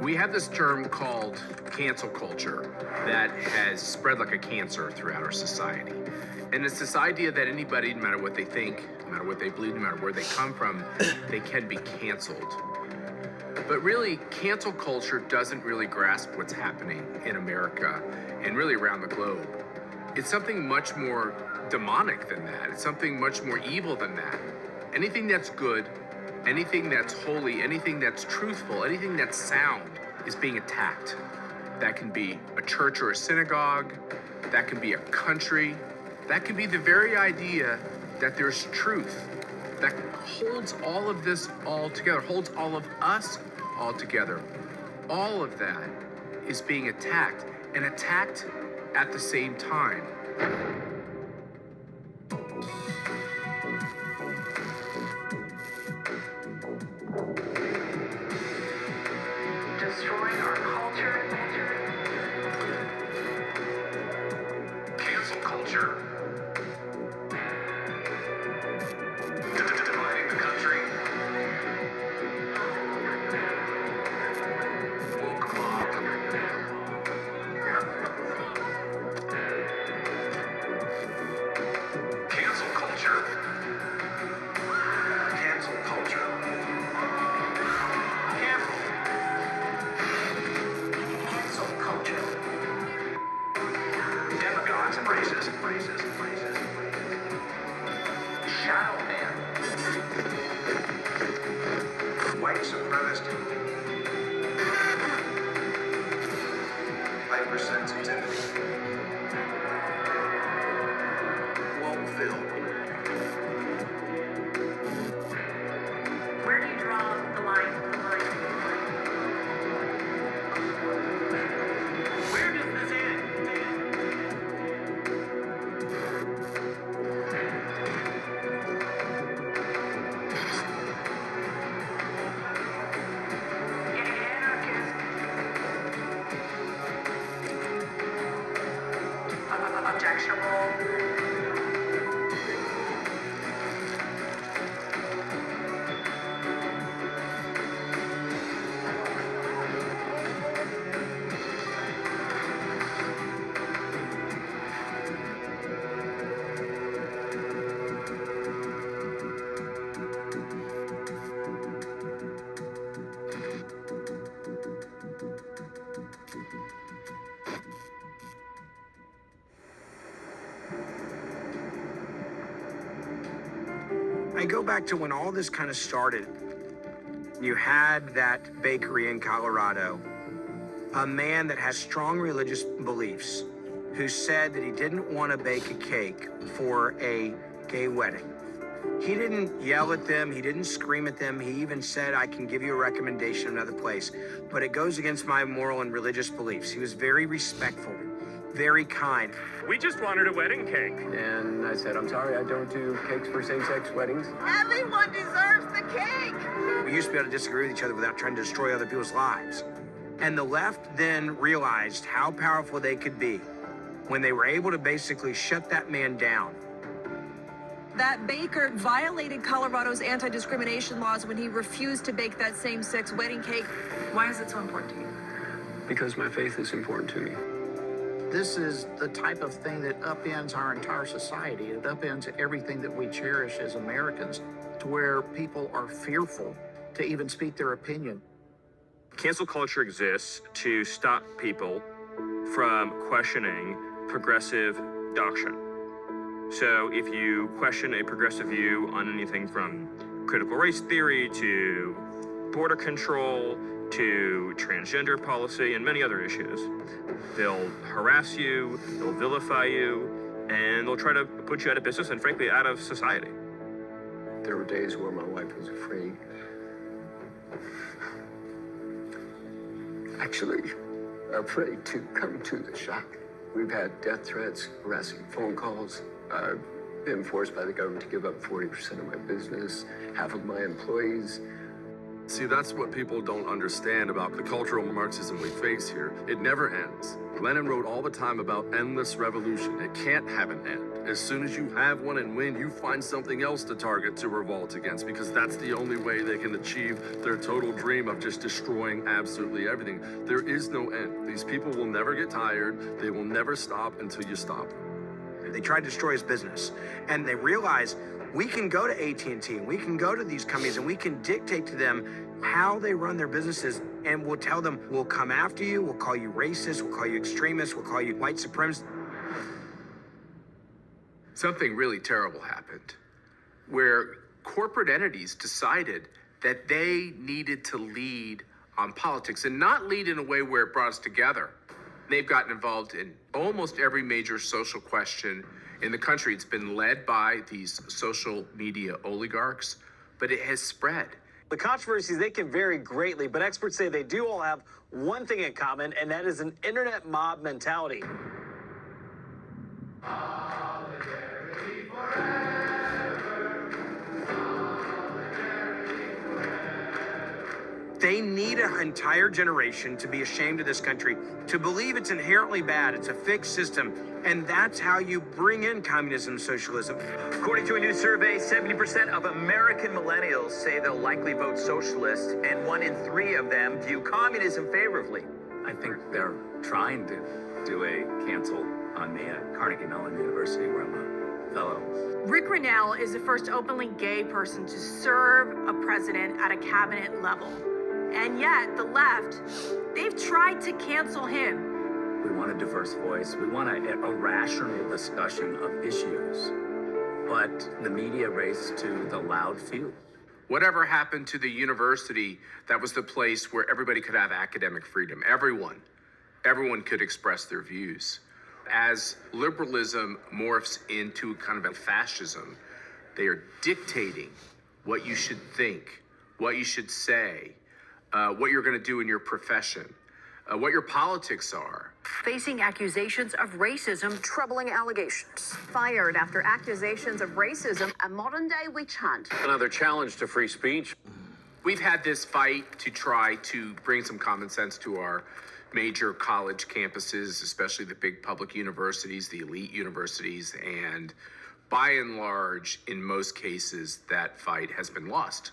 We have this term called cancel culture that has spread like a cancer throughout our society. And it's this idea that anybody, no matter what they think, no matter what they believe, no matter where they come from, they can be canceled. But really, cancel culture doesn't really grasp what's happening in America and really around the globe. It's something much more demonic than that. It's something much more evil than that. Anything that's good, anything that's holy, anything that's truthful, anything that's sound is being attacked. That can be a church or a synagogue. That can be a country. That can be the very idea that there's truth that holds all of this all together, holds all of us all together. All of that is being attacked, and attacked at the same time. Destroying our culture. Cancel culture. Dividing the country. Woke mob. Cancel culture. Cancel culture. Cancel culture. Demagogues and racist. Shadow man. White supremacist. Hypersensitivity. Woke-filled. Where do you draw the line? Where does this end? Anarchist. Objectionable. I go back to when all this kind of started. You had that bakery in Colorado, a man that has strong religious beliefs who said that he didn't want to bake a cake for a gay wedding. He didn't yell at them. He didn't scream at them. He even said, I can give you a recommendation another place, but it goes against my moral and religious beliefs. He was very respectful, very kind. We just wanted a wedding cake. And I said, I'm sorry, I don't do cakes for same-sex weddings. Everyone deserves the cake. We used to be able to disagree with each other without trying to destroy other people's lives. And the left then realized how powerful they could be when they were able to basically shut that man down. That baker violated Colorado's anti-discrimination laws when he refused to bake that same-sex wedding cake. Why is it so important to you? Because my faith is important to me. This is the type of thing that upends our entire society. It upends everything that we cherish as Americans, to where people are fearful to even speak their opinion. Cancel culture exists to stop people from questioning progressive doctrine. So if you question a progressive view on anything from critical race theory to border control to transgender policy and many other issues, they'll harass you, they'll vilify you, and they'll try to put you out of business and frankly out of society. There were days where my wife was afraid. Actually, afraid to come to the shop. We've had death threats, harassing phone calls. I've been forced by the government to give up 40% of my business, half of my employees. See, that's what people don't understand about the cultural Marxism we face here. It never ends. Lenin wrote all the time about endless revolution. It can't have an end. As soon as you have one and win, you find something else to target to revolt against, because that's the only way they can achieve their total dream of just destroying absolutely everything. There is no end. These people will never get tired. They will never stop until you stop. They tried to destroy his business, and they realized we can go to AT&T and we can go to these companies and we can dictate to them how they run their businesses, and we'll tell them we'll come after you, we'll call you racist, we'll call you extremist, we'll call you white supremacist. Something really terrible happened where corporate entities decided that they needed to lead on politics, and not lead in a way where it brought us together. They've gotten involved in almost every major social question in the country. It's been led by these social media oligarchs, but it has spread. The controversies, they can vary greatly, but experts say they do all have one thing in common, and that is an internet mob mentality. They need an entire generation to be ashamed of this country, to believe it's inherently bad, it's a fixed system, and that's how you bring in communism and socialism. According to a new survey, 70% of American millennials say they'll likely vote socialist, and 1 in 3 of them view communism favorably. I think they're trying to do a cancel on me at Carnegie Mellon University, where I'm a fellow. Rick Grinnell is the first openly gay person to serve a president at a cabinet level. And yet, the left, they've tried to cancel him. We want a diverse voice. We want a rational discussion of issues. But the media race to the loud few. Whatever happened to the university that was the place where everybody could have academic freedom? Everyone could express their views. As liberalism morphs into kind of a fascism, they are dictating what you should think, what you should say, what you're going to do in your profession, what your politics are. Facing accusations of racism, troubling allegations. Fired after accusations of racism, a modern-day witch hunt. Another challenge to free speech. We've had this fight to try to bring some common sense to our major college campuses, especially the big public universities, the elite universities, and by and large, in most cases, that fight has been lost.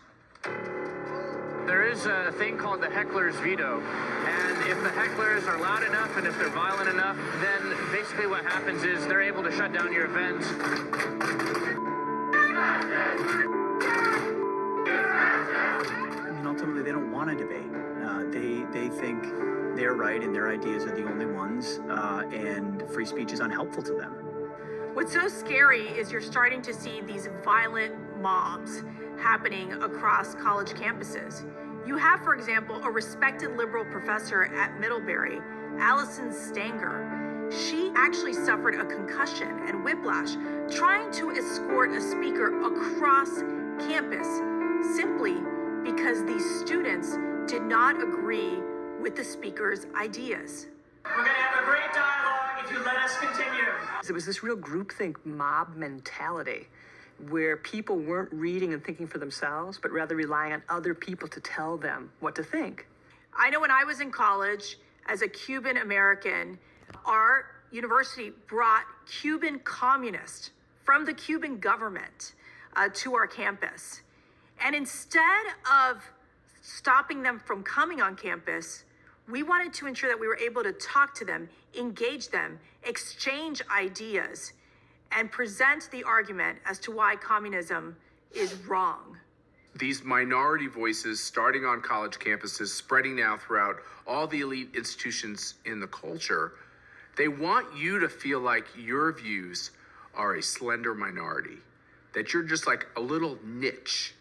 There is a thing called the heckler's veto, and if the hecklers are loud enough and if they're violent enough, then basically what happens is they're able to shut down your events. I mean, ultimately, they don't want to debate. They think they're right and their ideas are the only ones, and free speech is unhelpful to them. What's so scary is you're starting to see these violent mobs happening across college campuses. You have, for example, a respected liberal professor at Middlebury, Allison Stanger. She actually suffered a concussion and whiplash trying to escort a speaker across campus simply because these students did not agree with the speaker's ideas. We're going to have a great dialogue if you let us continue. It was this real groupthink mob mentality where people weren't reading and thinking for themselves, but rather relying on other people to tell them what to think. I know when I was in college, as a Cuban American, our university brought Cuban communists from the Cuban government to our campus. And instead of stopping them from coming on campus, we wanted to ensure that we were able to talk to them, engage them, exchange ideas, and present the argument as to why communism is wrong. These minority voices starting on college campuses, spreading now throughout all the elite institutions in the culture, they want you to feel like your views are a slender minority, that you're just like a little niche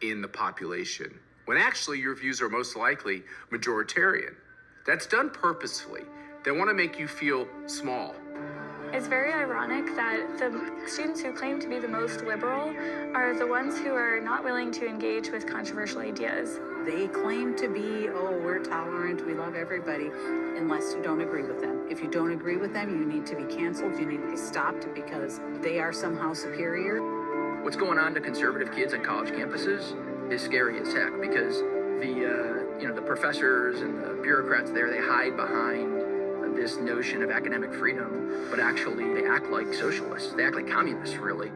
in the population, when actually your views are most likely majoritarian. That's done purposefully. They want to make you feel small. It's very ironic that the students who claim to be the most liberal are the ones who are not willing to engage with controversial ideas. They claim to be, oh, we're tolerant, we love everybody, unless you don't agree with them. If you don't agree with them, you need to be canceled, you need to be stopped because they are somehow superior. What's going on to conservative kids on college campuses is scary as heck, because the professors and the bureaucrats there, they hide behind this notion of academic freedom, but actually they act like socialists. They act like communists, really.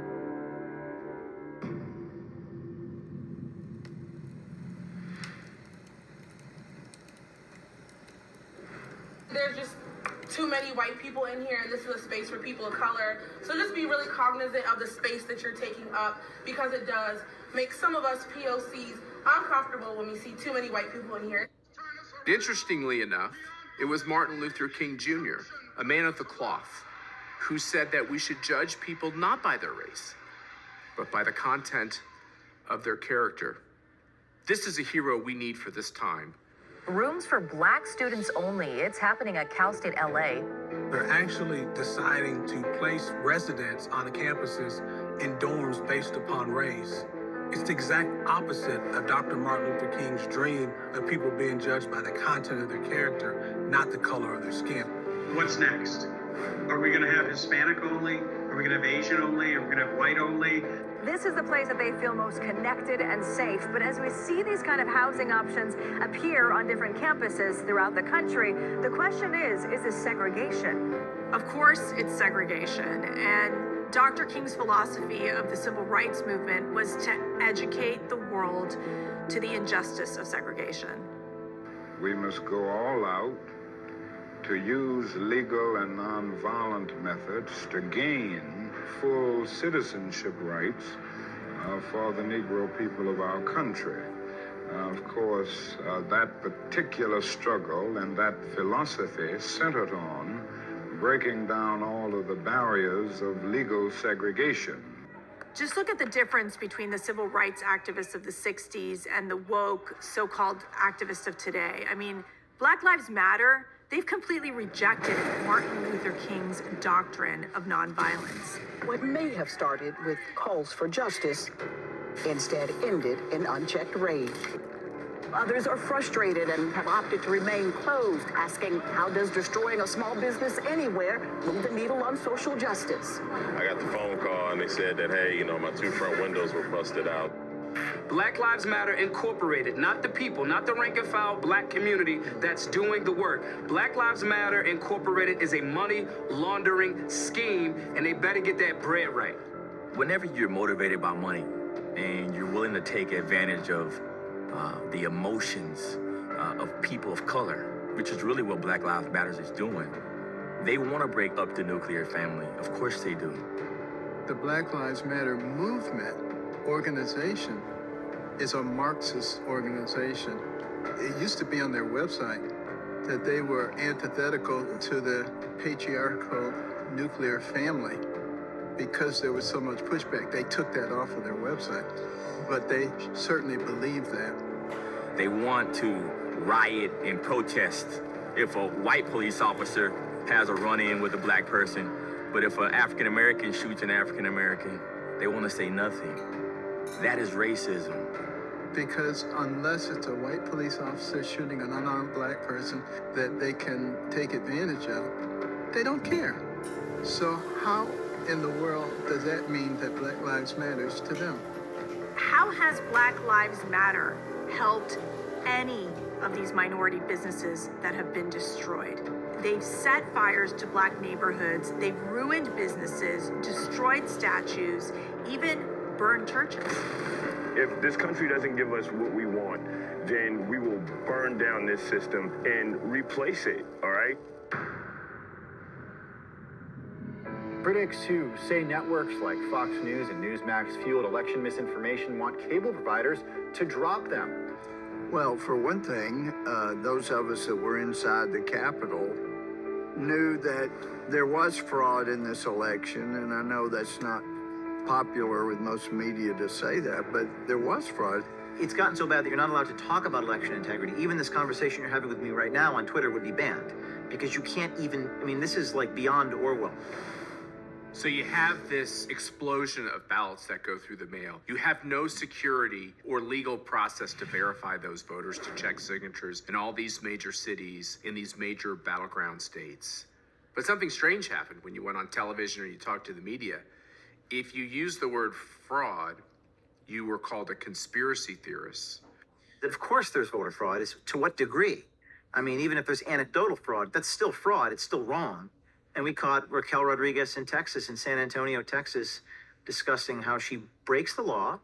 There's just too many white people in here, and this is a space for people of color. So just be really cognizant of the space that you're taking up, because it does make some of us POCs uncomfortable when we see too many white people in here. Interestingly enough, it was Martin Luther King Jr., a man of the cloth, who said that we should judge people not by their race, but by the content of their character. This is a hero we need for this time. Rooms for black students only. It's happening at Cal State LA. They're actually deciding to place residents on the campuses in dorms based upon race. It's the exact opposite of Dr. Martin Luther King's dream of people being judged by the content of their character, not the color of their skin. What's next? Are we going to have Hispanic only? Are we going to have Asian only? Are we going to have white only? This is the place that they feel most connected and safe. But as we see these kind of housing options appear on different campuses throughout the country, the question is this segregation? Of course, it's segregation. And Dr. King's philosophy of the civil rights movement was to educate the world to the injustice of segregation. We must go all out to use legal and nonviolent methods to gain full citizenship rights for the Negro people of our country. Of course, that particular struggle and that philosophy centered on breaking down all of the barriers of legal segregation. Just look at the difference between the civil rights activists of the 60s and the woke so-called activists of today. I mean, Black Lives Matter, they've completely rejected Martin Luther King's doctrine of nonviolence. What may have started with calls for justice instead ended in unchecked rage. Others are frustrated and have opted to remain closed, asking, how does destroying a small business anywhere move the needle on social justice? I got the phone call and they said that, hey, my 2 front windows were busted out. Black Lives Matter Incorporated, not the people, not the rank and file black community that's doing the work. Black Lives Matter Incorporated is a money laundering scheme, and they better get that bread right. Whenever you're motivated by money and you're willing to take advantage of the emotions of people of color, which is really what Black Lives Matter is doing, they want to break up the nuclear family. Of course they do. The Black Lives Matter movement organization is a Marxist organization. It used to be on their website that they were antithetical to the patriarchal nuclear family because there was so much pushback. They took that off of their website, but they certainly believe that. They want to riot and protest if a white police officer has a run-in with a black person, but if an African American shoots an African American, they want to say nothing. That is racism. Because unless it's a white police officer shooting an unarmed black person that they can take advantage of, they don't care. So how in the world does that mean that Black Lives matters to them? How has Black Lives Matter helped any of these minority businesses that have been destroyed? They've set fires to black neighborhoods, they've ruined businesses, destroyed statues, even burned churches. If this country doesn't give us what we want, then we will burn down this system and replace it, all right? Critics who say networks like Fox News and Newsmax fueled election misinformation want cable providers to drop them. Well, for one thing, those of us that were inside the Capitol knew that there was fraud in this election, and I know that's not popular with most media to say that, but there was fraud. It's gotten so bad that you're not allowed to talk about election integrity. Even this conversation you're having with me right now on Twitter would be banned because you can't even, this is like beyond Orwell. So you have this explosion of ballots that go through the mail. You have no security or legal process to verify those voters, to check signatures in all these major cities, in these major battleground states. But something strange happened when you went on television or you talked to the media. If you use the word fraud, you were called a conspiracy theorist. Of course there's voter fraud. It's to what degree? I mean, even if there's anecdotal fraud, that's still fraud. It's still wrong. And we caught Raquel Rodriguez in Texas, in San Antonio, Texas, discussing how she breaks the law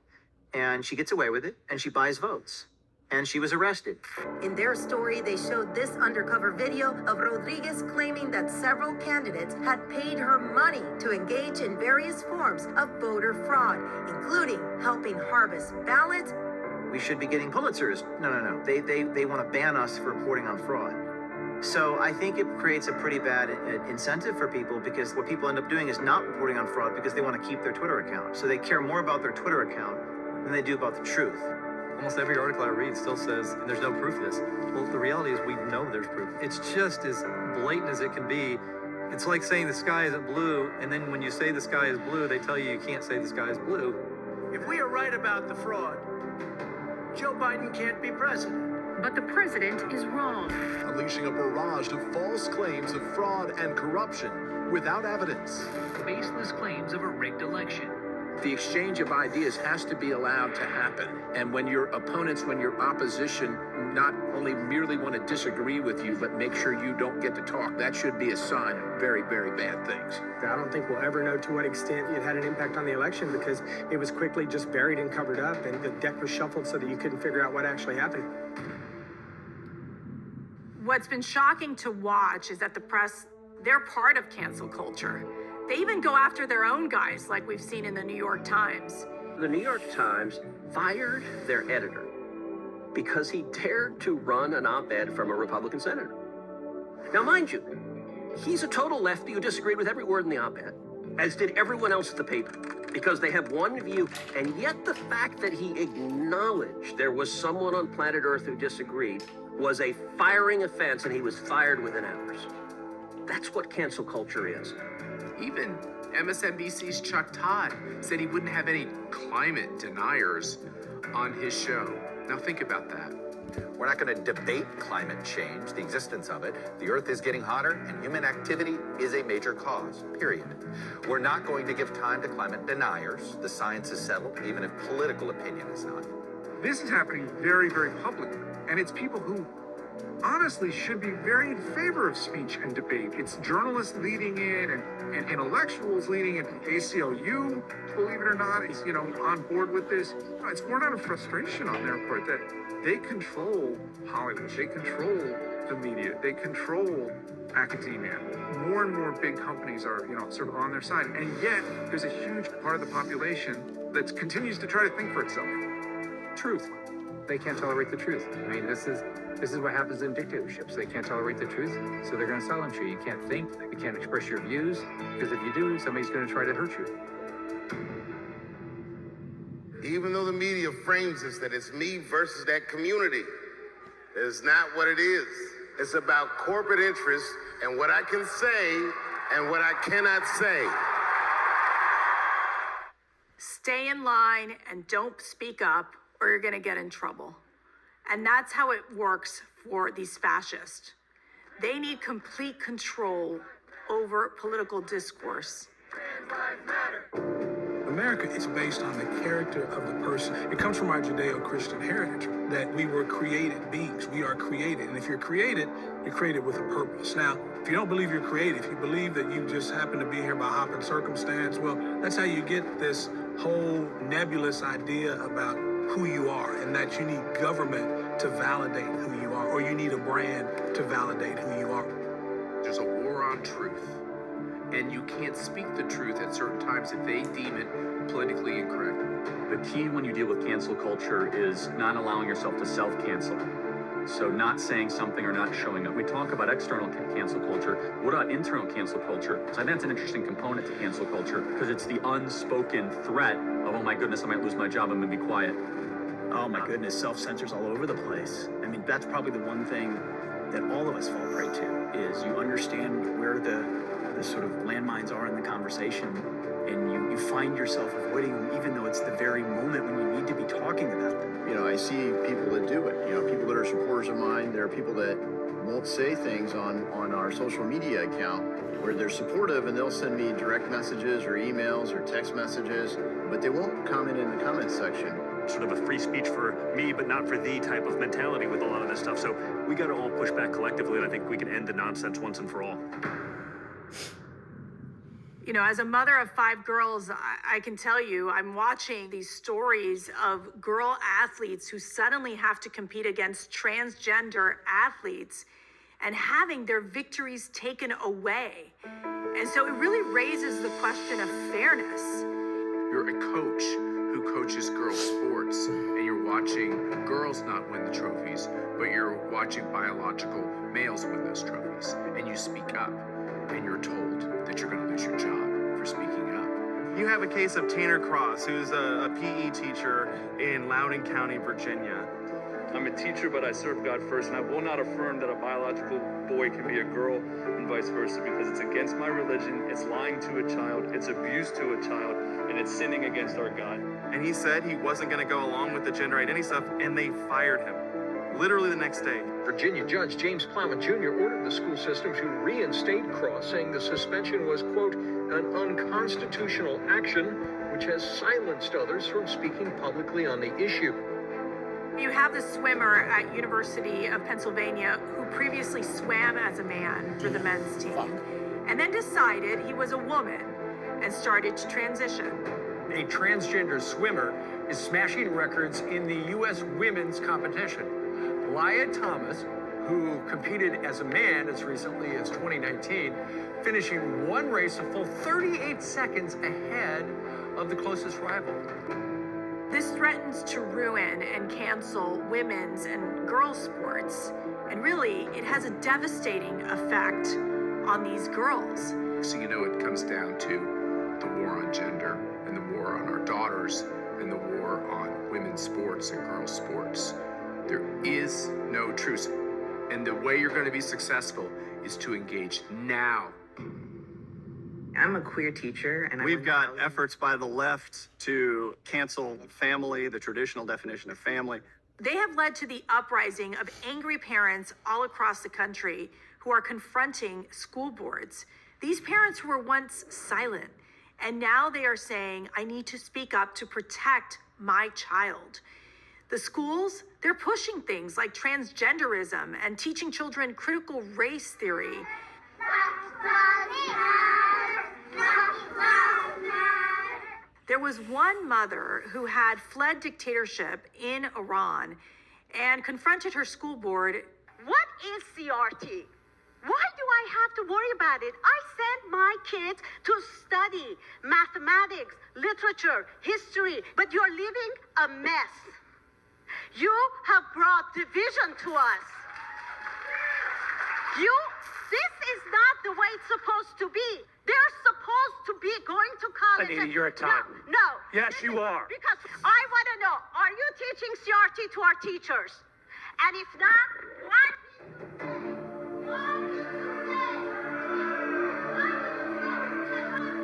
and she gets away with it and she buys votes. And she was arrested. In their story, they showed this undercover video of Rodriguez claiming that several candidates had paid her money to engage in various forms of voter fraud, including helping harvest ballots. We should be getting Pulitzers. No. They want to ban us for reporting on fraud. So I think it creates a pretty bad incentive for people, because what people end up doing is not reporting on fraud because they want to keep their Twitter account. So they care more about their Twitter account than they do about the truth. Almost every article I read still says, and there's no proof of this. Well, the reality is we know there's proof. It's just as blatant as it can be. It's like saying the sky isn't blue, and then when you say the sky is blue, they tell you can't say the sky is blue. If we are right about the fraud, Joe Biden can't be president. But the president is wrong. Unleashing a barrage of false claims of fraud and corruption without evidence. Baseless claims of a rigged election. The exchange of ideas has to be allowed to happen. And when your opponents, when your opposition not only merely want to disagree with you, but make sure you don't get to talk, that should be a sign of very, very bad things. I don't think we'll ever know to what extent it had an impact on the election, because it was quickly just buried and covered up, and the deck was shuffled so that you couldn't figure out what actually happened. What's been shocking to watch is that the press, they're part of cancel culture. They even go after their own guys, like we've seen in the New York Times. The New York Times fired their editor because he dared to run an op-ed from a Republican senator. Now, mind you, he's a total lefty who disagreed with every word in the op-ed, as did everyone else at the paper, because they have one view, and yet the fact that he acknowledged there was someone on planet Earth who disagreed was a firing offense, and he was fired within hours. That's what cancel culture is. Even MSNBC's Chuck Todd said he wouldn't have any climate deniers on his show. Now think about that. We're not going to debate climate change, the existence of it. The Earth is getting hotter, and human activity is a major cause, period. We're not going to give time to climate deniers. The science is settled, even if political opinion is not. This is happening very, very publicly, and it's people who honestly should be very in favor of speech and debate. It's journalists leading it and intellectuals leading it. ACLU, believe it or not, is, on board with this. It's born out of frustration on their part that they control Hollywood, they control the media, they control academia. More and more big companies are, sort of on their side. And yet there's a huge part of the population that continues to try to think for itself. Truth. They can't tolerate the truth. I mean, this is what happens in dictatorships. They can't tolerate the truth, so they're going to silence you. You can't think, you can't express your views, because if you do, somebody's going to try to hurt you. Even though the media frames us that it's me versus that community, it's not what it is. It's about corporate interests and what I can say and what I cannot say. Stay in line and don't speak up, or you're going to get in trouble. And that's how it works for these fascists. They need complete control over political discourse. America is based on the character of the person. It comes from our Judeo-Christian heritage that we were created beings. We are created. And if you're created with a purpose. Now, if you don't believe you're created, if you believe that you just happen to be here by happen circumstance, well, that's how you get this whole nebulous idea about who you are, and that you need government to validate who you are, or you need a brand to validate who you are. There's a war on truth, and you can't speak the truth at certain times if they deem it politically incorrect. The key when you deal with cancel culture is not allowing yourself to self-cancel. So not saying something or not showing up. We talk about external cancel culture. What about internal cancel culture? So I think that's an interesting component to cancel culture, because it's the unspoken threat of, oh my goodness, I might lose my job, I'm gonna be quiet. Oh my goodness, self-censor's all over the place. I mean, that's probably the one thing that all of us fall prey to, is you understand where the sort of landmines are in the conversation, and you find yourself avoiding them, even though it's the very moment when you need to be talking about them. I see people that do it. People that are supporters of mine. There are people that won't say things on our social media account where they're supportive, and they'll send me direct messages or emails or text messages, but they won't comment in the comments section. sort of a free speech for me, but not for thee type of mentality with a lot of this stuff. So we got to all push back collectively, and I think we can end the nonsense once and for all. You know, as a mother of 5 girls, I can tell you, I'm watching these stories of girl athletes who suddenly have to compete against transgender athletes and having their victories taken away. And so it really raises the question of fairness. You're a coach who coaches girls' sports, and you're watching girls not win the trophies, but you're watching biological males win those trophies. And you speak up, and you're told that you're going to lose your job for speaking up. You have a case of Tanner Cross, who's a PE teacher in Loudoun County, Virginia. I'm a teacher, but I serve God first, and I will not affirm that a biological boy can be a girl and vice versa, because it's against my religion, it's lying to a child, it's abuse to a child, and it's sinning against our God. And he said he wasn't going to go along with the gender identity stuff, and they fired him. Literally the next day. Virginia Judge James Plowman Jr. ordered the school system to reinstate Cross, saying the suspension was, quote, an unconstitutional action, which has silenced others from speaking publicly on the issue. You have the swimmer at University of Pennsylvania who previously swam as a man for the men's team and then decided he was a woman and started to transition. A transgender swimmer is smashing records in the U.S. women's competition. Lia Thomas, who competed as a man as recently as 2019, finishing one race a full 38 seconds ahead of the closest rival. This threatens to ruin and cancel women's and girls' sports. And really, it has a devastating effect on these girls. So, you know, it comes down to the war on gender and the war on our daughters and the war on women's sports and girls' sports. There is no truce. And the way you're going to be successful is to engage now. I'm a queer teacher, and we've got efforts by the left to cancel family, the traditional definition of family. They have led to the uprising of angry parents all across the country who are confronting school boards. These parents who were once silent, and now they are saying, I need to speak up to protect my child. The schools, they're pushing things like transgenderism and teaching children critical race theory. There was one mother who had fled dictatorship in Iran and confronted her school board. What is CRT? Why do I have to worry about it? I sent my kids to study mathematics, literature, history, but you're leaving a mess. You have brought division to us. This is not the way it's supposed to be. They're supposed to be going to college. Anita, you're a time. No. Yes, you are. Because I want to know, are you teaching CRT to our teachers? And if not, what?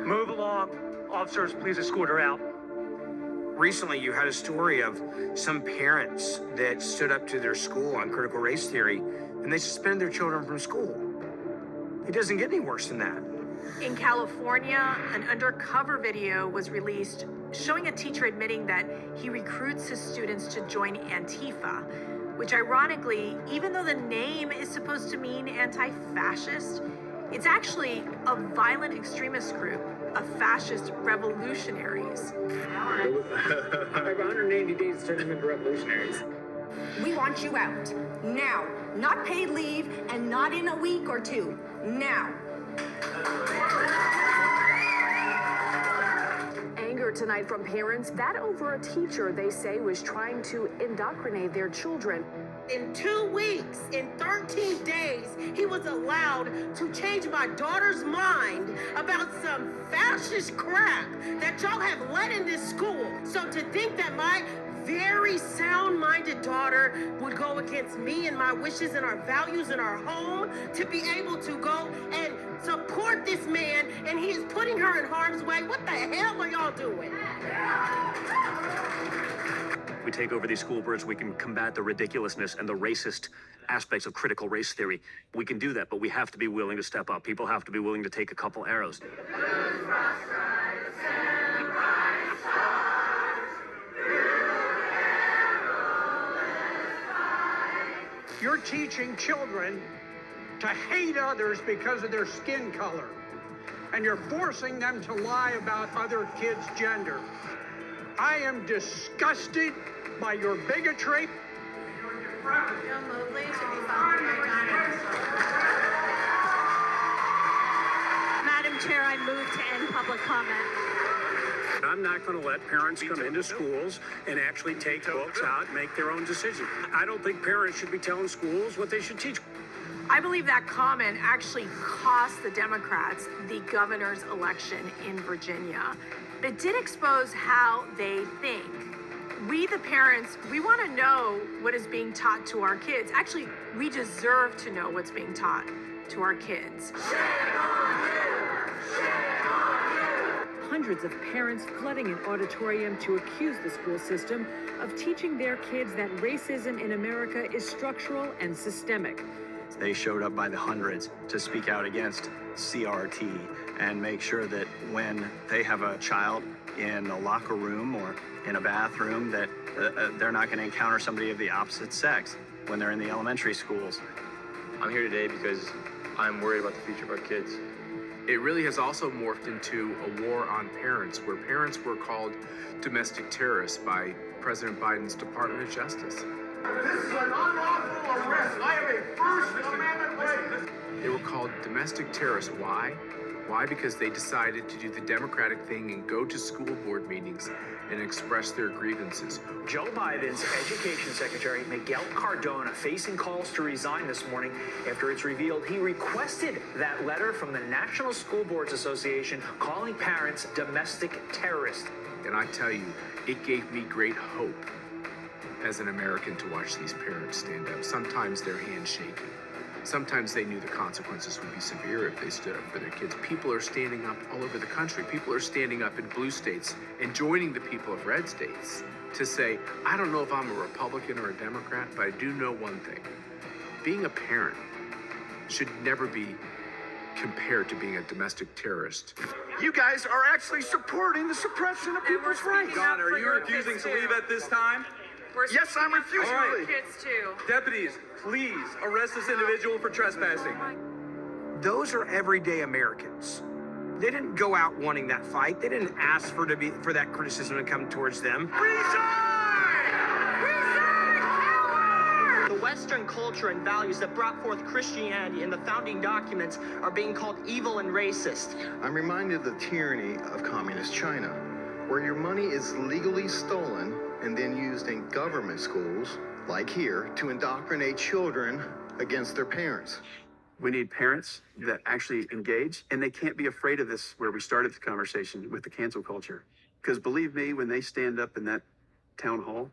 Move along. Officers, please escort her out. Recently, you had a story of some parents that stood up to their school on critical race theory, and they suspended their children from school. It doesn't get any worse than that. In California, an undercover video was released showing a teacher admitting that he recruits his students to join Antifa, which ironically, even though the name is supposed to mean anti-fascist, it's actually a violent extremist group of fascist revolutionaries. 180 days to turn them into revolutionaries. We want you out. Now. Not paid leave and not in a week or two. Now. Anger tonight from parents, that over a teacher they say was trying to indoctrinate their children. In 2 weeks, in 13 days, he was allowed to change my daughter's mind about some fascist crap that y'all have let in this school. So to think that my very sound-minded daughter would go against me and my wishes and our values in our home, to be able to go and support this man, and he is putting her in harm's way. What the hell are y'all doing? We take over these school boards, we can combat the ridiculousness and the racist aspects of critical race theory. We can do that, but we have to be willing to step up. People have to be willing to take a couple arrows. You're teaching children to hate others because of their skin color. And you're forcing them to lie about other kids' gender. I am disgusted by your bigotry. Madam Chair, I move to end public comment. I'm not going to let parents come into schools and actually take books out and make their own decisions. I don't think parents should be telling schools what they should teach. I believe that comment actually cost the Democrats the governor's election in Virginia. It did expose how they think. We, the parents, we want to know what is being taught to our kids. Actually, we deserve to know what's being taught to our kids. Hundreds of parents flooding an auditorium to accuse the school system of teaching their kids that racism in America is structural and systemic. They showed up by the hundreds to speak out against CRT and make sure that when they have a child in a locker room or in a bathroom that they're not going to encounter somebody of the opposite sex when they're in the elementary schools. I'm here today because I'm worried about the future of our kids. It really has also morphed into a war on parents, where parents were called domestic terrorists by President Biden's Department of Justice. This is an unlawful arrest. I am a First Amendment witness. They were called domestic terrorists. Why? Why? Because they decided to do the Democratic thing and go to school board meetings and express their grievances. Joe Biden's Education Secretary, Miguel Cardona, facing calls to resign this morning after it's revealed he requested that letter from the National School Boards Association calling parents domestic terrorists. And I tell you, it gave me great hope as an American to watch these parents stand up. Sometimes their hands shaking. Sometimes they knew the consequences would be severe if they stood up for their kids. People are standing up all over the country. People are standing up in blue states and joining the people of red states to say, I don't know if I'm a Republican or a Democrat, but I do know one thing. Being a parent should never be compared to being a domestic terrorist. You guys are actually supporting the suppression of people's rights. Don, are you refusing to leave at this time? Yes, I'm refusing to leave. Kids too. Deputies, please arrest this individual for trespassing. Those are everyday Americans. They didn't go out wanting that fight. They didn't ask for that criticism to come towards them. The Western culture and values that brought forth Christianity in the founding documents are being called evil and racist. I'm reminded of the tyranny of communist China, where your money is legally stolen and then used in government schools, like here, to indoctrinate children against their parents. We need parents that actually engage, and they can't be afraid of this, where we started the conversation with the cancel culture. Because believe me, when they stand up in that town hall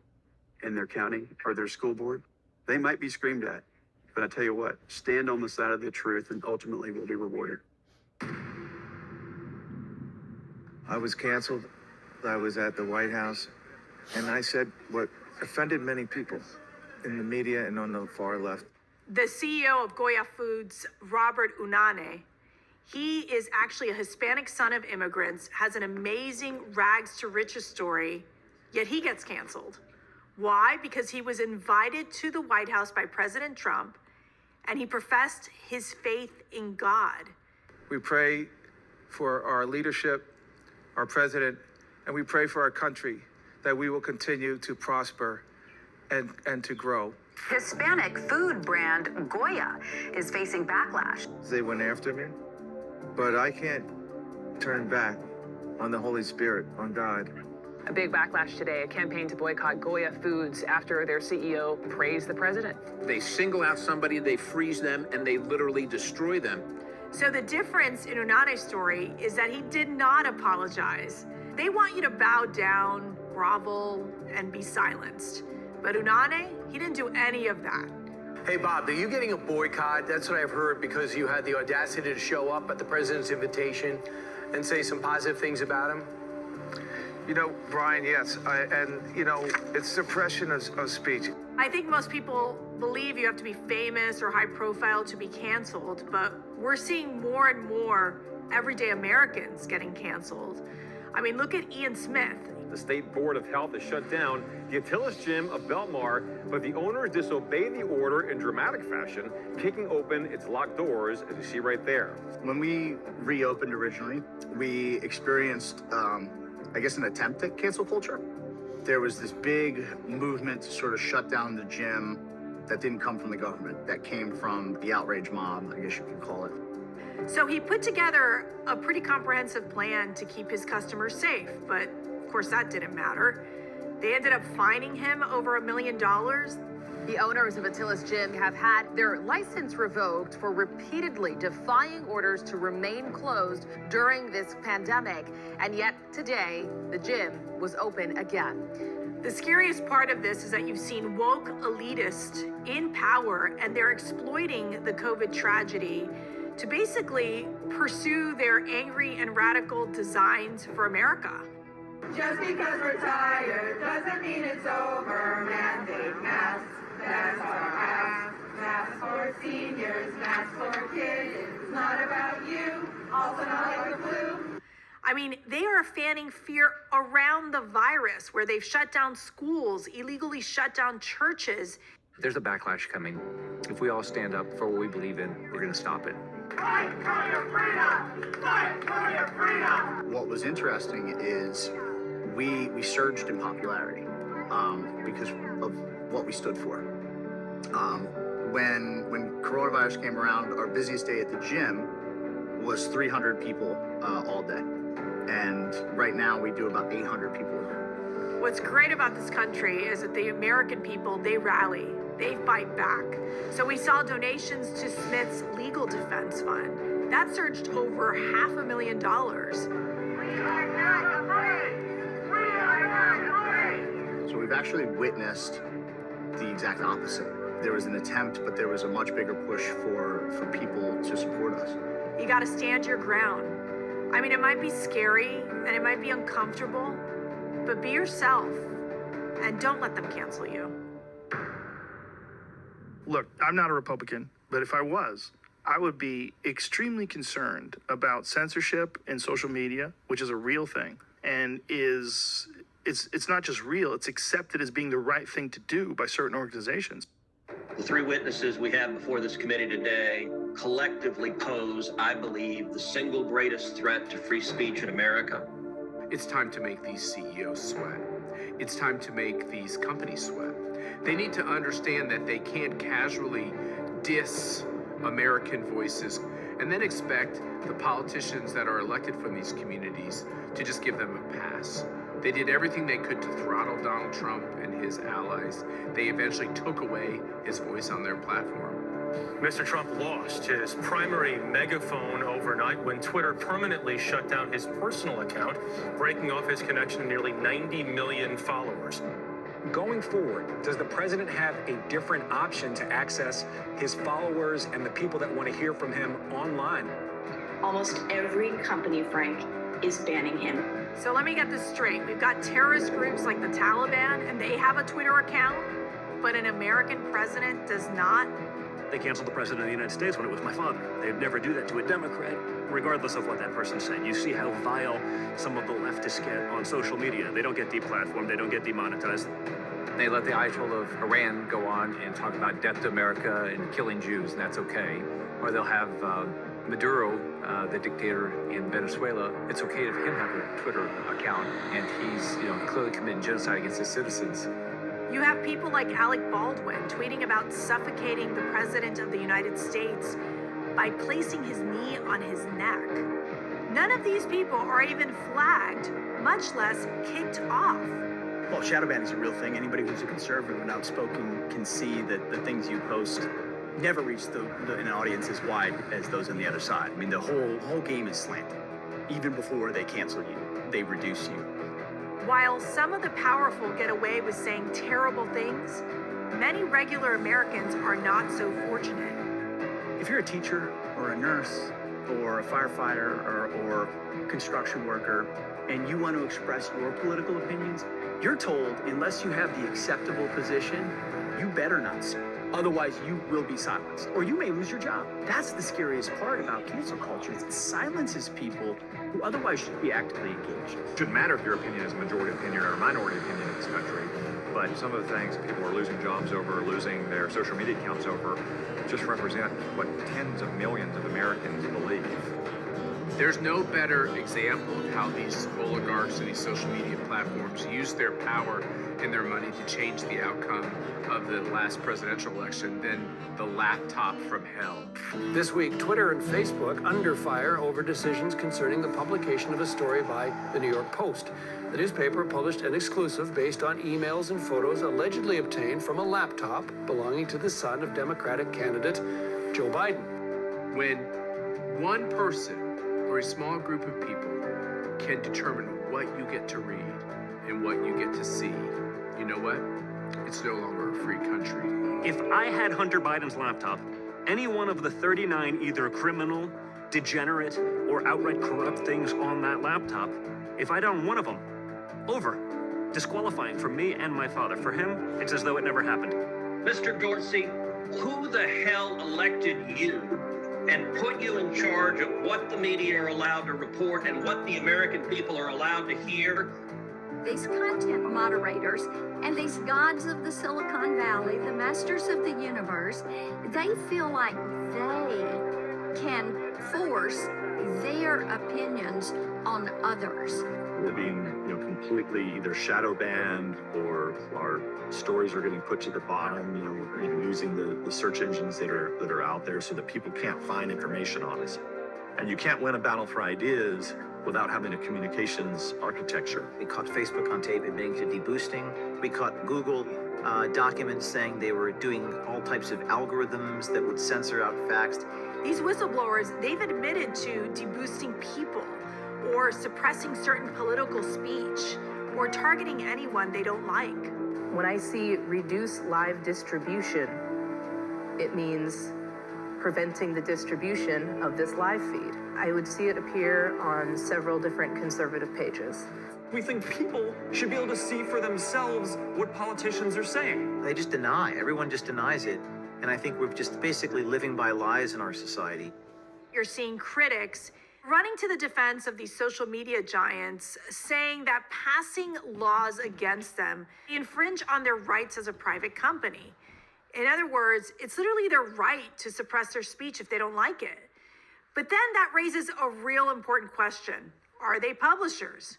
in their county or their school board, they might be screamed at. But I tell you what, stand on the side of the truth and ultimately will be rewarded. I was canceled. I was at the White House, and I said what offended many people in the media and on the far left. The CEO of Goya Foods, Robert Unane, he is actually a Hispanic son of immigrants, has an amazing rags to riches story, yet he gets canceled. Why? Because he was invited to the White House by President Trump, and he professed his faith in God. We pray for our leadership, our president, and we pray for our country that we will continue to prosper and to grow. Hispanic food brand Goya is facing backlash. They went after me, but I can't turn back on the Holy Spirit, on God. A big backlash today, a campaign to boycott Goya Foods after their CEO praised the president. They single out somebody, they freeze them, and they literally destroy them. So the difference in Unane's story is that he did not apologize. They want you to bow down, grovel, and be silenced. But Unane, he didn't do any of that. Hey, Bob, are you getting a boycott? That's what I've heard, because you had the audacity to show up at the president's invitation and say some positive things about him. You know, Brian, yes, it's suppression of speech. I think most people believe you have to be famous or high profile to be canceled, but we're seeing more and more everyday Americans getting canceled. I mean, look at Ian Smith. The State Board of Health has shut down the Attilas Gym of Belmar, but the owners disobeyed the order in dramatic fashion, kicking open its locked doors, as you see right there. When we reopened originally, we experienced, I guess, an attempt at cancel culture. There was this big movement to sort of shut down the gym that didn't come from the government, that came from the outrage mob, I guess you could call it. So he put together a pretty comprehensive plan to keep his customers safe, but of course that didn't matter. They ended up fining him over $1 million. The owners of Attilas Gym have had their license revoked for repeatedly defying orders to remain closed during this pandemic. And yet today, the gym was open again. The scariest part of this is that you've seen woke elitists in power, and they're exploiting the COVID tragedy to basically pursue their angry and radical designs for America. Just because we're tired doesn't mean it's over. Mandate masks, that's our ask. Masks for seniors, masks for kids. It's not about you, also not like the flu. I mean, they are fanning fear around the virus, where they've shut down schools, illegally shut down churches. There's a backlash coming. If we all stand up for what we believe in, we're going to stop it. Fight for your freedom! Fight for your freedom! What was interesting is we surged in popularity because of what we stood for. When coronavirus came around, our busiest day at the gym was 300 people all day. And right now we do about 800 people. What's great about this country is that the American people, they rally, they fight back. So we saw donations to Smith's legal defense fund. That surged over $500,000. So we've actually witnessed the exact opposite. There was an attempt, but there was a much bigger push for people to support us. You gotta stand your ground. I mean, it might be scary and it might be uncomfortable, but be yourself and don't let them cancel you. Look, I'm not a Republican, but if I was, I would be extremely concerned about censorship in social media, which is a real thing, and it's not just real, it's accepted as being the right thing to do by certain organizations. The three witnesses we have before this committee today collectively pose, I believe, the single greatest threat to free speech in America. It's time to make these CEOs sweat. It's time to make these companies sweat. They need to understand that they can't casually diss American voices and then expect the politicians that are elected from these communities to just give them a pass. They did everything they could to throttle Donald Trump and his allies. They eventually took away his voice on their platform. Mr. Trump lost his primary megaphone overnight when Twitter permanently shut down his personal account, breaking off his connection to nearly 90 million followers. Going forward, does the president have a different option to access his followers and the people that want to hear from him online? Almost every company, Frank, is banning him. So let me get this straight. We've got terrorist groups like the Taliban, and they have a Twitter account, but an American president does not. They canceled the president of the United States when it was my father. They'd never do that to a Democrat, regardless of what that person said. You see how vile some of the leftists get on social media. They don't get deplatformed, they don't get demonetized. They let the Ayatollah of Iran go on and talk about death to America and killing Jews, and that's okay. Or they'll have Maduro, the dictator in Venezuela. It's okay to him have a Twitter account, and he's clearly committing genocide against his citizens. You have people like Alec Baldwin tweeting about suffocating the president of the United States by placing his knee on his neck. None of these people are even flagged, much less kicked off. Well, shadow banning is a real thing. Anybody who's a conservative and outspoken can see that the things you post never reach an audience as wide as those on the other side. I mean, the whole game is slanted. Even before they cancel you, they reduce you. While some of the powerful get away with saying terrible things, many regular Americans are not so fortunate. If you're a teacher or a nurse or a firefighter or construction worker and you want to express your political opinions, you're told, unless you have the acceptable position, you better not speak. Otherwise, you will be silenced, or you may lose your job. That's the scariest part about cancel culture. It silences people who otherwise should be actively engaged. It shouldn't matter if your opinion is a majority opinion or a minority opinion in this country, but some of the things people are losing jobs over, losing their social media accounts over, just represent what tens of millions of Americans believe. There's no better example of how these oligarchs and these social media platforms use their power and their money to change the outcome of the last presidential election than the laptop from hell. This week, Twitter and Facebook under fire over decisions concerning the publication of a story by the New York Post. The newspaper published an exclusive based on emails and photos allegedly obtained from a laptop belonging to the son of Democratic candidate Joe Biden. When one person or a small group of people can determine what you get to read and what you get to see, you know what? It's no longer a free country. If I had Hunter Biden's laptop, any one of the 39 either criminal, degenerate, or outright corrupt things on that laptop, if I'd owned one of them, over. Disqualifying for me and my father. For him, it's as though it never happened. Mr. Dorsey, who the hell elected you and put you in charge of what the media are allowed to report and what the American people are allowed to hear? These content moderators and these gods of the Silicon Valley, the masters of the universe, they feel like they can force their opinions on others. We're being, completely either shadow banned, or our stories are getting put to the bottom. Using the search engines that are out there so that people can't find information on us. And you can't win a battle for ideas without having a communications architecture. We caught Facebook on tape admitting to deboosting. We caught Google documents saying they were doing all types of algorithms that would censor out facts. These whistleblowers, they've admitted to deboosting people or suppressing certain political speech or targeting anyone they don't like. When I see reduce live distribution, it means preventing the distribution of this live feed. I would see it appear on several different conservative pages. We think people should be able to see for themselves what politicians are saying. They just deny. Everyone just denies it. And I think we're just basically living by lies in our society. You're seeing critics running to the defense of these social media giants, saying that passing laws against them infringe on their rights as a private company. In other words, it's literally their right to suppress their speech if they don't like it. But then that raises a real important question. Are they publishers?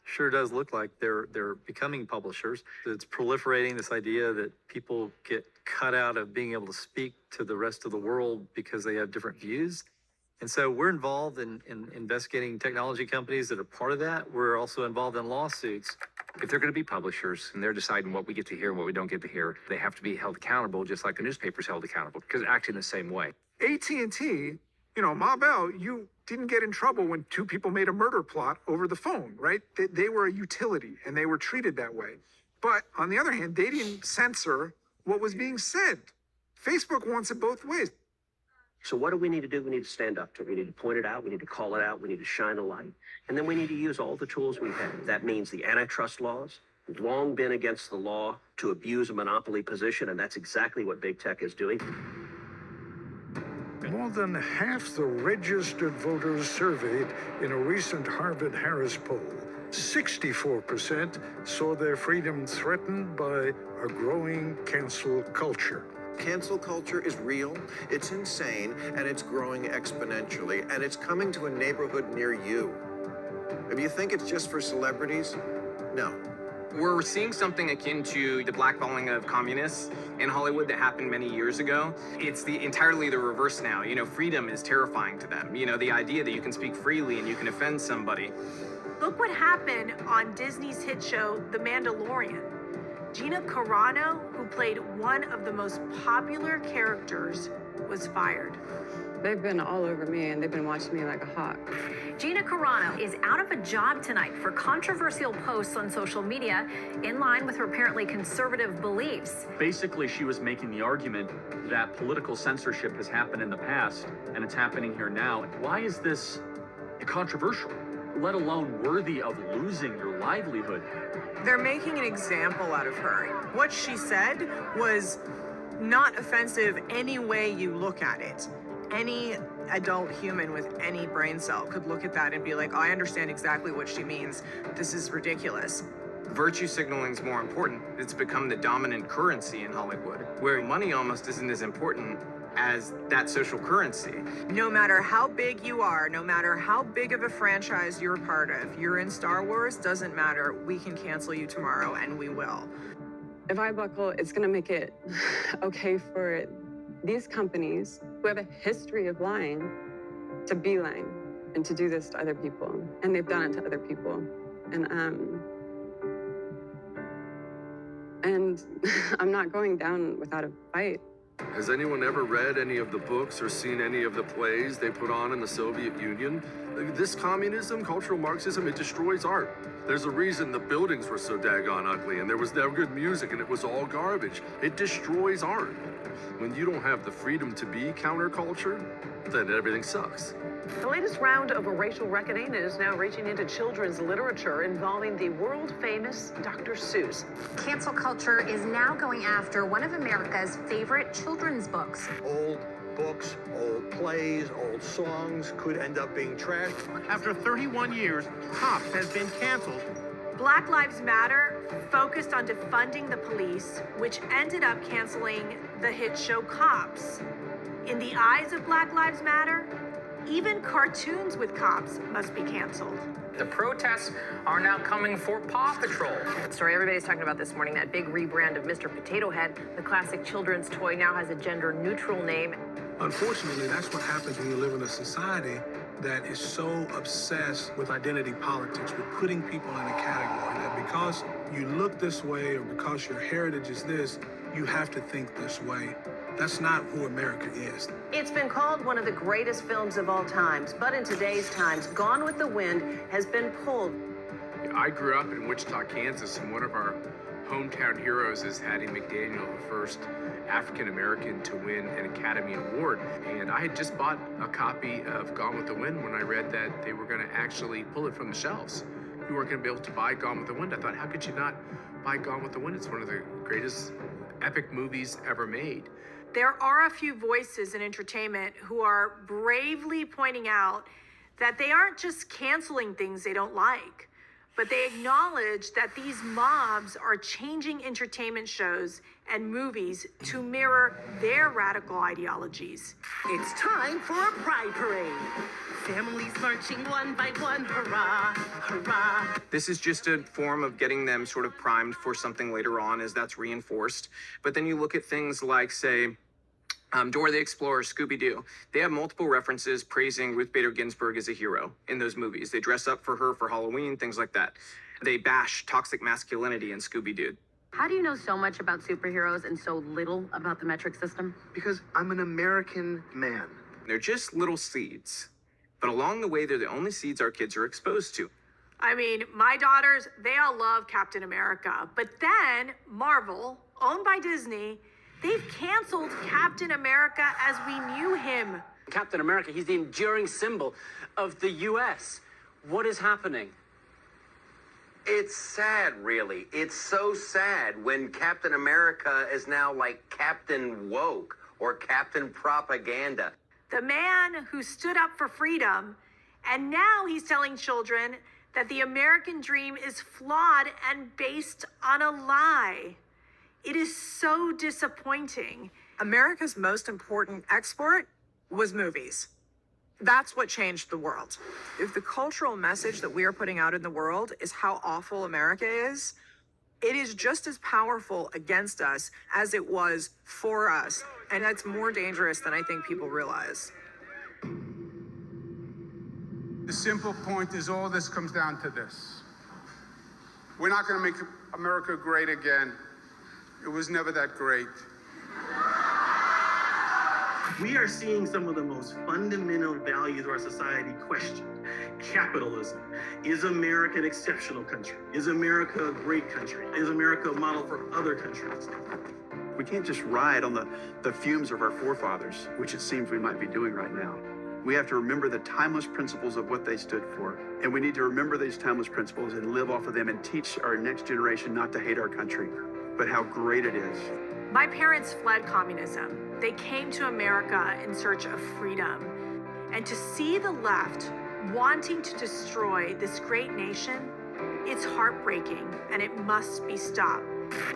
Sure does look like they're becoming publishers. It's proliferating, this idea that people get cut out of being able to speak to the rest of the world because they have different views. And so we're involved in investigating technology companies that are part of that. We're also involved in lawsuits. If they're going to be publishers and they're deciding what we get to hear and what we don't get to hear, they have to be held accountable just like a newspaper's held accountable, because they're acting the same way. AT&T, Ma Bell, you didn't get in trouble when two people made a murder plot over the phone, right? They were a utility and they were treated that way. But on the other hand, they didn't censor what was being said. Facebook wants it both ways. So what do we need to do? We need to stand up to it. We need to point it out. We need to call it out. We need to shine a light. And then we need to use all the tools we have. That means the antitrust laws. We've long been against the law to abuse a monopoly position, and that's exactly what big tech is doing. More than half the registered voters surveyed in a recent Harvard-Harris poll, 64% saw their freedom threatened by a growing cancel culture. Cancel culture is real, it's insane, and it's growing exponentially, and it's coming to a neighborhood near you. If you think it's just for celebrities, no. We're seeing something akin to the blackballing of communists in Hollywood that happened many years ago. It's entirely the reverse now. Freedom is terrifying to them. The idea that you can speak freely and you can offend somebody. Look what happened on Disney's hit show, The Mandalorian. Gina Carano, who played one of the most popular characters, was fired. They've been all over me and they've been watching me like a hawk. Gina Carano is out of a job tonight for controversial posts on social media in line with her apparently conservative beliefs. Basically, she was making the argument that political censorship has happened in the past and it's happening here now. Why is this controversial, let alone worthy of losing your livelihood? They're making an example out of her. What she said was not offensive any way you look at it. Any adult human with any brain cell could look at that and be like, oh, I understand exactly what she means. This is ridiculous. Virtue signaling is more important. It's become the dominant currency in Hollywood, where money almost isn't as important as that social currency. No matter how big you are, no matter how big of a franchise you're a part of, you're in Star Wars, doesn't matter. We can cancel you tomorrow, and we will. If I buckle, it's going to make it okay for these companies who have a history of lying to be lying and to do this to other people. And they've done it to other people. And I'm not going down without a fight. Has anyone ever read any of the books or seen any of the plays they put on in the Soviet Union? This communism, cultural Marxism, it destroys art. There's a reason the buildings were so daggone ugly and there was no good music and it was all garbage. It destroys art. When you don't have the freedom to be counterculture, then everything sucks. The latest round of a racial reckoning is now reaching into children's literature involving the world-famous Dr. Seuss. Cancel culture is now going after one of America's favorite children's books. Old books, old plays, old songs could end up being trashed. After 31 years, Cops has been canceled. Black Lives Matter focused on defunding the police, which ended up canceling the hit show Cops. In the eyes of Black Lives Matter, even cartoons with cops must be canceled. The protests are now coming for Paw Patrol. The story everybody's talking about this morning, that big rebrand of Mr. Potato Head, the classic children's toy, now has a gender-neutral name. Unfortunately, that's what happens when you live in a society that is so obsessed with identity politics, with putting people in a category, that because you look this way or because your heritage is this, you have to think this way. That's not who America is. It's been called one of the greatest films of all times, but in today's times, Gone with the Wind has been pulled. I grew up in Wichita, Kansas, and one of our hometown heroes is Hattie McDaniel, the first African-American to win an Academy Award. And I had just bought a copy of Gone with the Wind when I read that they were going to actually pull it from the shelves. You weren't going to be able to buy Gone with the Wind. I thought, how could you not buy Gone with the Wind? It's one of the greatest epic movies ever made. There are a few voices in entertainment who are bravely pointing out that they aren't just canceling things they don't like, but they acknowledge that these mobs are changing entertainment shows and movies to mirror their radical ideologies. It's time for a pride parade. Families marching one by one, hurrah, hurrah. This is just a form of getting them sort of primed for something later on as that's reinforced. But then you look at things like, say, Dora the Explorer, Scooby-Doo. They have multiple references praising Ruth Bader Ginsburg as a hero in those movies. They dress up for her for Halloween, things like that. They bash toxic masculinity in Scooby-Doo. How do you know so much about superheroes and so little about the metric system? Because I'm an American man. They're just little seeds. But along the way, they're the only seeds our kids are exposed to. I mean, my daughters, they all love Captain America. But then Marvel, owned by Disney, they've canceled Captain America as we knew him. Captain America, he's the enduring symbol of the U.S. What is happening? It's sad, really. It's so sad when Captain America is now like Captain Woke or Captain Propaganda. The man who stood up for freedom, and now he's telling children that the American dream is flawed and based on a lie. It is so disappointing. America's most important export was movies. That's what changed the world. If the cultural message that we are putting out in the world is how awful America is, it is just as powerful against us as it was for us. And that's more dangerous than I think people realize. The simple point is all this comes down to this. We're not going to make America great again. It was never that great. We are seeing some of the most fundamental values of our society questioned. Capitalism. Is America an exceptional country? Is America a great country? Is America a model for other countries? We can't just ride on the fumes of our forefathers, which it seems we might be doing right now. We have to remember the timeless principles of what they stood for. And we need to remember these timeless principles and live off of them and teach our next generation not to hate our country, but how great it is My parents fled communism. They came to America in search of freedom. And to see the left wanting to destroy this great nation, it's heartbreaking and it must be stopped.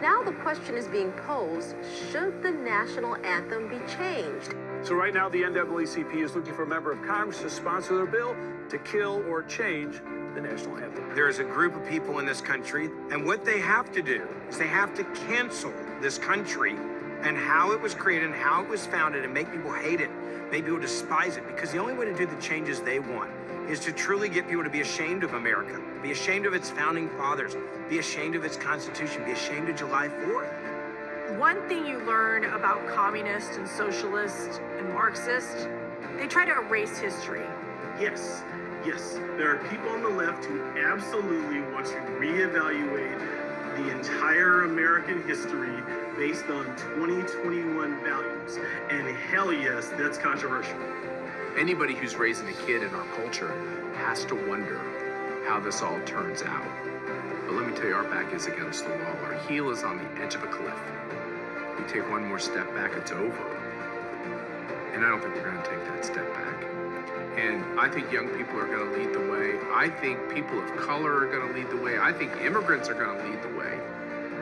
Now the question is being posed, should the national anthem be changed? So right now the NAACP is looking for a member of Congress to sponsor their bill to kill or change the national anthem. There is a group of people in this country, and what they have to do is they have to cancel this country and how it was created and how it was founded and make people hate it, make people despise it, because the only way to do the changes they want is to truly get people to be ashamed of America, be ashamed of its founding fathers, be ashamed of its Constitution, be ashamed of July 4th. One thing you learn about communists and socialists and Marxists, they try to erase history. Yes, there are people on the left who absolutely want to reevaluate the entire American history based on 2021 values. And hell yes, that's controversial. Anybody who's raising a kid in our culture has to wonder how this all turns out. But let me tell you, our back is against the wall. Our heel is on the edge of a cliff. We take one more step back, it's over. And I don't think we're going to take that step back. And I think young people are going to lead the way. I think people of color are going to lead the way. I think immigrants are going to lead the way.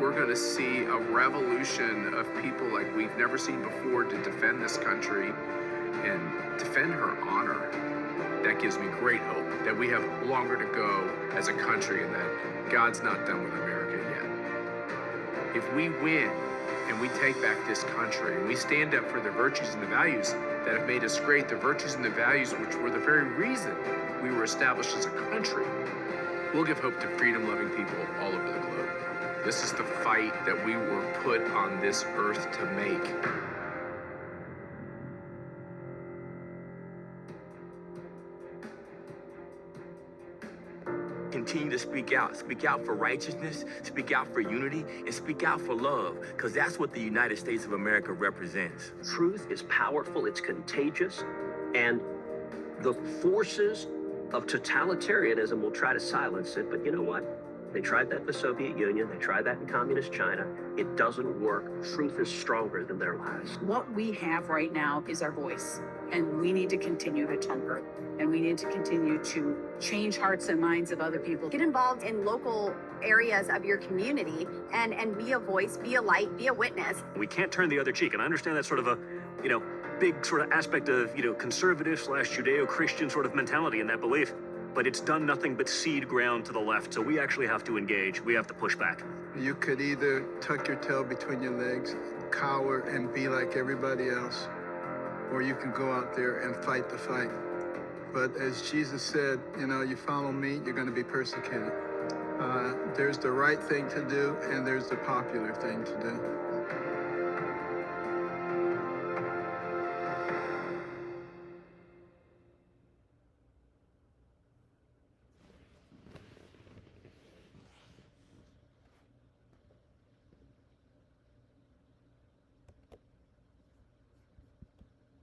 We're going to see a revolution of people like we've never seen before to defend this country and defend her honor. That gives me great hope that we have longer to go as a country and that God's not done with America yet. If we win and we take back this country and we stand up for the virtues and the values that have made us great, the virtues and the values which were the very reason we were established as a country, we'll give hope to freedom-loving people all over the globe. This is the fight that we were put on this earth to make. Continue to speak out for righteousness, speak out for unity, and speak out for love, because that's what the United States of America represents. Truth is powerful, it's contagious, and the forces of totalitarianism will try to silence it, but you know what? They tried that in the Soviet Union, they tried that in communist China. It doesn't work. Truth is stronger than their lies. What we have right now is our voice, and we need to continue to temper, and we need to continue to change hearts and minds of other people. Get involved in local areas of your community and be a voice, be a light, be a witness. We can't turn the other cheek, and I understand that's sort of a, big sort of aspect of, conservative/Judeo-Christian sort of mentality in that belief. But it's done nothing but seed ground to the left, so we actually have to engage. We have to push back. You could either tuck your tail between your legs, cower, and be like everybody else, or you can go out there and fight the fight. But as Jesus said, you follow me, you're going to be persecuted. There's the right thing to do, and there's the popular thing to do.